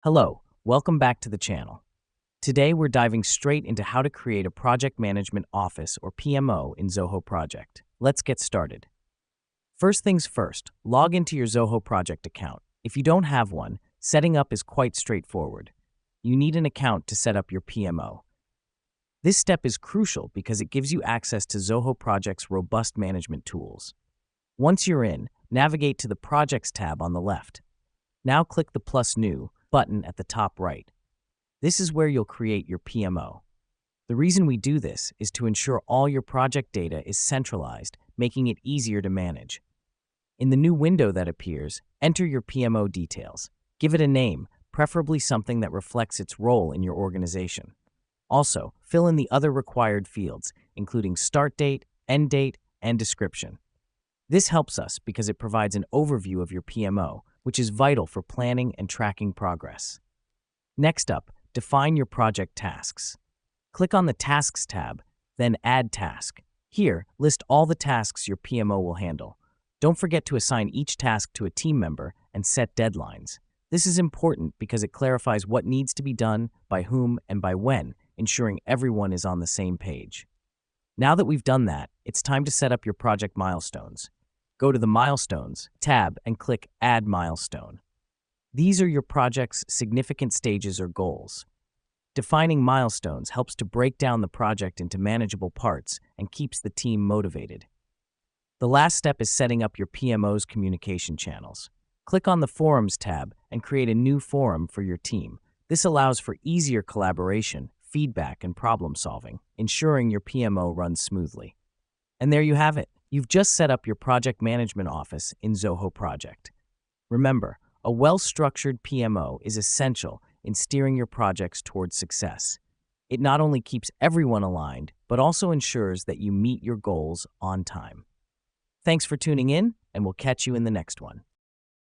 Hello, welcome back to the channel. Today we're diving straight into how to create a Project Management Office or PMO in Zoho Project. Let's get started. First things first, log into your Zoho Project account. If you don't have one, setting up is quite straightforward. You need an account to set up your PMO. This step is crucial because it gives you access to Zoho Project's robust management tools. Once you're in, navigate to the Projects tab on the left. Now click the plus New button at the top right. This is where you'll create your PMO. The reason we do this is to ensure all your project data is centralized, making it easier to manage. In the new window that appears, enter your PMO details. Give it a name, preferably something that reflects its role in your organization. Also, fill in the other required fields, including start date, end date, and description. This helps us because it provides an overview of your PMO, which is vital for planning and tracking progress. Next up, define your project tasks. Click on the Tasks tab, then Add Task. Here, list all the tasks your PMO will handle. Don't forget to assign each task to a team member and set deadlines. This is important because it clarifies what needs to be done, by whom, and by when, ensuring everyone is on the same page. Now that we've done that, it's time to set up your project milestones. Go to the Milestones tab and click Add Milestone. These are your project's significant stages or goals. Defining milestones helps to break down the project into manageable parts and keeps the team motivated. The last step is setting up your PMO's communication channels. Click on the Forums tab and create a new forum for your team. This allows for easier collaboration, feedback, and problem solving, ensuring your PMO runs smoothly. And there you have it. You've just set up your project management office in Zoho Project. Remember, a well-structured PMO is essential in steering your projects towards success. It not only keeps everyone aligned, but also ensures that you meet your goals on time. Thanks for tuning in, and we'll catch you in the next one.